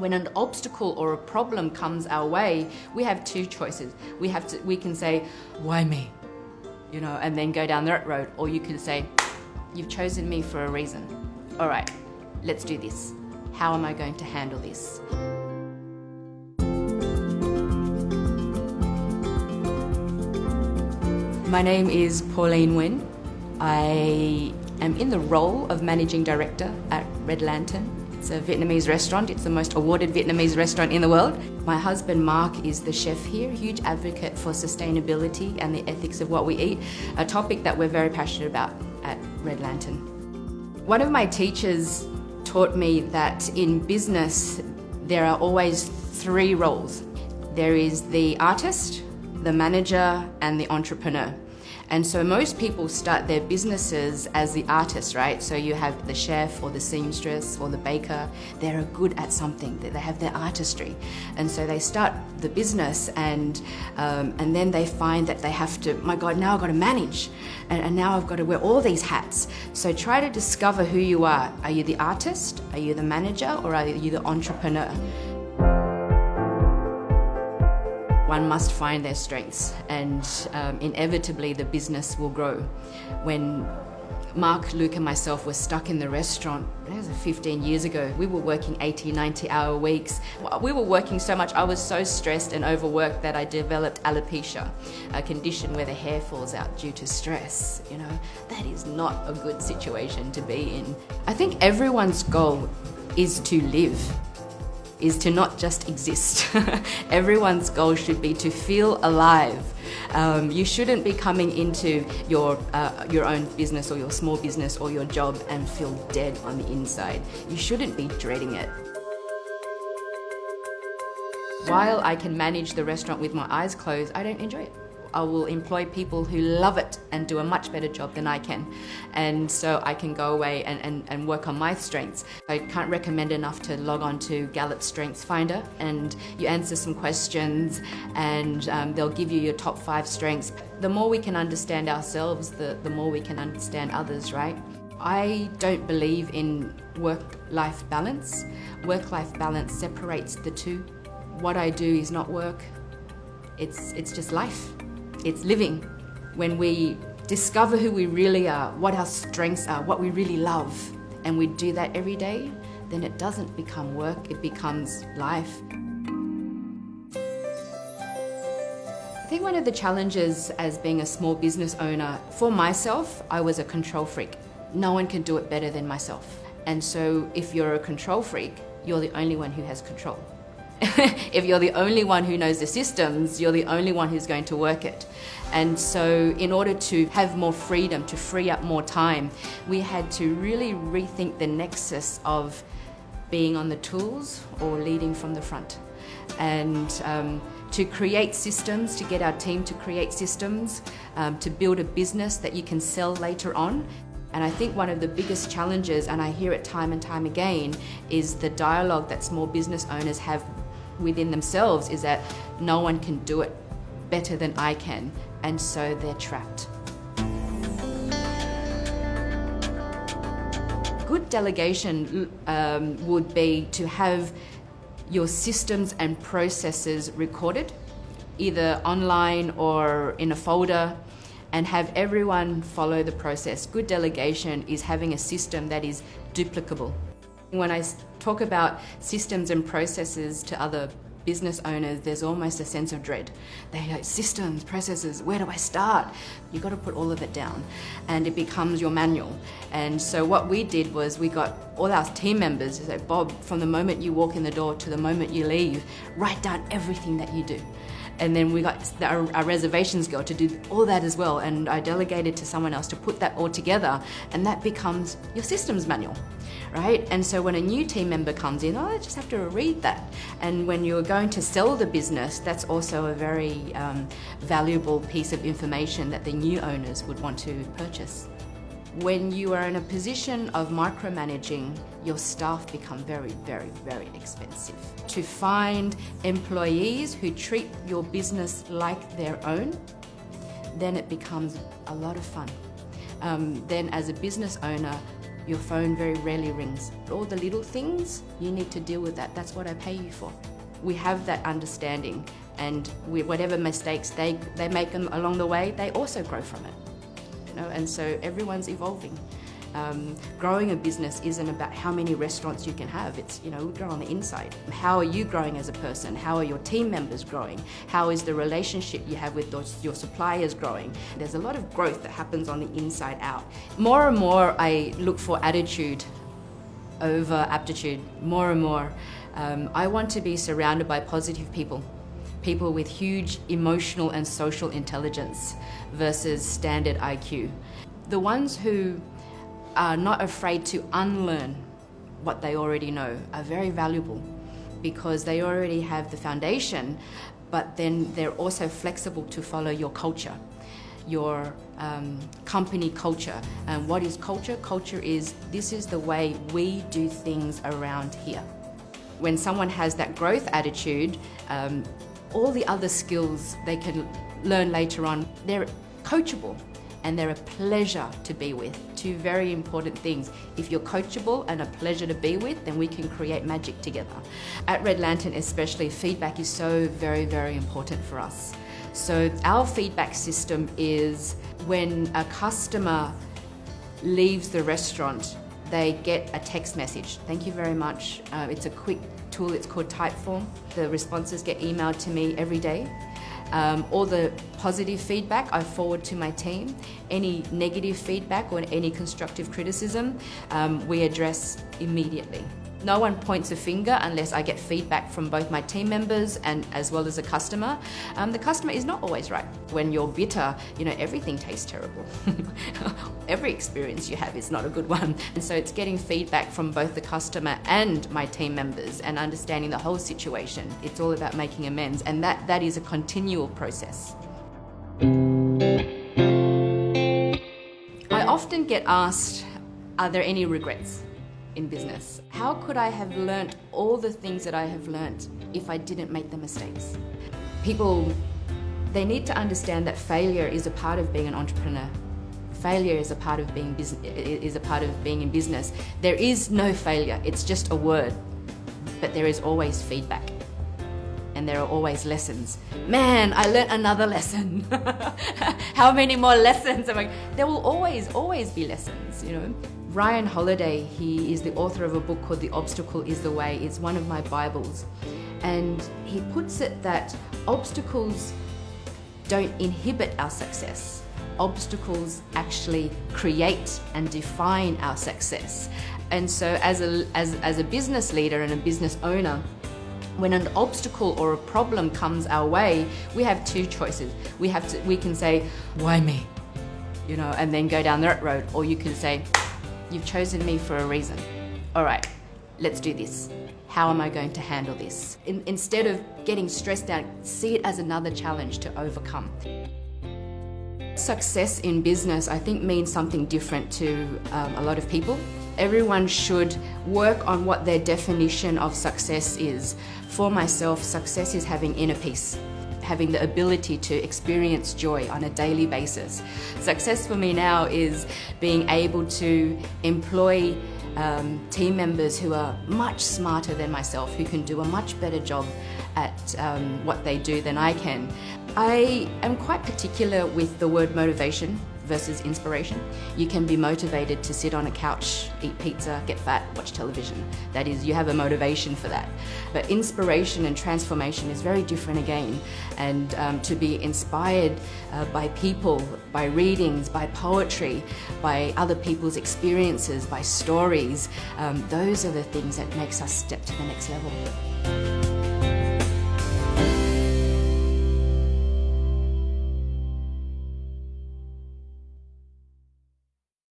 When an obstacle or a problem comes our way, we have two choices. We can say, why me? And then go down that road. Or you can say, you've chosen me for a reason. All right, let's do this. How am I going to handle this? My name is Pauline Nguyen. I am in the role of Managing Director at Red Lantern. It's a Vietnamese restaurant. It's the most awarded Vietnamese restaurant in the world. My husband Mark is the chef here, huge advocate for sustainability and the ethics of what we eat, a topic that we're very passionate about at Red Lantern. One of my teachers taught me that in business there are always three roles. There is the artist, the manager, and the entrepreneur. And so most people start their businesses as the artist, right? So you have the chef or the seamstress or the baker. They're good at something. They have their artistry. And so they start the business and then they find that they have to, my God, now I've got to manage. And now I've got to wear all these hats. So try to discover who you are. Are you the artist? Are you the manager? Or are you the entrepreneur? One must find their strengths, and inevitably the business will grow. When Mark, Luke and myself were stuck in the restaurant, that was 15 years ago, we were working 80, 90-hour weeks. We were working so much, I was so stressed and overworked that I developed alopecia, a condition where the hair falls out due to stress. That is not a good situation to be in. I think everyone's goal is to live, is to not just exist. Everyone's goal should be to feel alive. You shouldn't be coming into your own business or your small business or your job and feel dead on the inside. You shouldn't be dreading it. While I can manage the restaurant with my eyes closed, I don't enjoy it. I will employ people who love it and do a much better job than I can. And so I can go away and work on my strengths. I can't recommend enough to log on to Gallup Strengths Finder, and you answer some questions and they'll give you your top 5 strengths. The more we can understand ourselves, the more we can understand others, right? I don't believe in work-life balance. Work-life balance separates the two. What I do is not work, it's just life. It's living. When we discover who we really are, what our strengths are, what we really love, and we do that every day, then it doesn't become work, it becomes life. I think one of the challenges as being a small business owner, for myself, I was a control freak. No one can do it better than myself. And so if you're a control freak, you're the only one who has control. If you're the only one who knows the systems, you're the only one who's going to work it. And so in order to have more freedom, to free up more time, we had to really rethink the nexus of being on the tools or leading from the front. And to create systems, to get our team to create systems, to build a business that you can sell later on. And I think one of the biggest challenges, and I hear it time and time again, is the dialogue that small business owners have within themselves is that no one can do it better than I can, and so they're trapped. Good delegation would be to have your systems and processes recorded, either online or in a folder, and have everyone follow the process. Good delegation is having a system that is duplicable. When I talk about systems and processes to other business owners, there's almost a sense of dread. They're like, systems, processes, where do I start? You've got to put all of it down and it becomes your manual. And so what we did was we got all our team members to say, Bob, from the moment you walk in the door to the moment you leave, write down everything that you do. And then we got our reservations girl to do all that as well. And I delegated to someone else to put that all together, and that becomes your systems manual, right? And so when a new team member comes in, I just have to read that. And when you're going to sell the business, that's also a very valuable piece of information that the new owners would want to purchase. When you are in a position of micromanaging, your staff become very, very, very expensive. To find employees who treat your business like their own, then it becomes a lot of fun. Then as a business owner, Your phone very rarely rings. All the little things, you need to deal with that. That's what I pay you for. We have that understanding, and whatever mistakes they make along the way, they also grow from it. And so everyone's evolving. Growing a business isn't about how many restaurants you can have. It's, we grow on the inside. How are you growing as a person? How are your team members growing? How is the relationship you have with your suppliers growing? There's a lot of growth that happens on the inside out. More and more, I look for attitude over aptitude. More and more. I want to be surrounded by positive people. People with huge emotional and social intelligence versus standard IQ. The ones who are not afraid to unlearn what they already know are very valuable, because they already have the foundation, but then they're also flexible to follow your culture, your company culture. And what is culture? Culture is, this is the way we do things around here. When someone has that growth attitude, all the other skills they can learn later on, they're coachable. And they're a pleasure to be with. Two very important things. If you're coachable and a pleasure to be with, then we can create magic together. At Red Lantern especially, feedback is so very, very important for us. So our feedback system is, when a customer leaves the restaurant, they get a text message. Thank you very much. It's a quick tool, it's called Typeform. The responses get emailed to me every day. All the positive feedback I forward to my team. Any negative feedback or any constructive criticism, we address immediately. No one points a finger unless I get feedback from both my team members and as well as a customer. The customer is not always right. When you're bitter, everything tastes terrible. Every experience you have is not a good one. And so it's getting feedback from both the customer and my team members and understanding the whole situation. It's all about making amends, and that is a continual process. I often get asked, are there any regrets in business? How could I have learnt all the things that I have learnt if I didn't make the mistakes? People, they need to understand that failure is a part of being an entrepreneur. Failure is a part of being in business. There is no failure, it's just a word, but there is always feedback. And there are always lessons. Man, I learnt another lesson. How many more lessons? There will always be lessons, Ryan Holiday, he is the author of a book called The Obstacle is the Way. It's one of my Bibles. And he puts it that obstacles don't inhibit our success. Obstacles actually create and define our success. And so as a business leader and a business owner, when an obstacle or a problem comes our way, we have two choices. We can say, why me? And then go down that road. Or you can say, you've chosen me for a reason. All right, let's do this. How am I going to handle this? Instead of getting stressed out, see it as another challenge to overcome. Success in business, I think, means something different to a lot of people. Everyone should work on what their definition of success is. For myself, success is having inner peace, having the ability to experience joy on a daily basis. Success for me now is being able to employ team members who are much smarter than myself, who can do a much better job at what they do than I can. I am quite particular with the word motivation versus inspiration. You can be motivated to sit on a couch, eat pizza, get fat, watch television. That is, you have a motivation for that. But inspiration and transformation is very different again. And to be inspired by people, by readings, by poetry, by other people's experiences, by stories, those are the things that makes us step to the next level.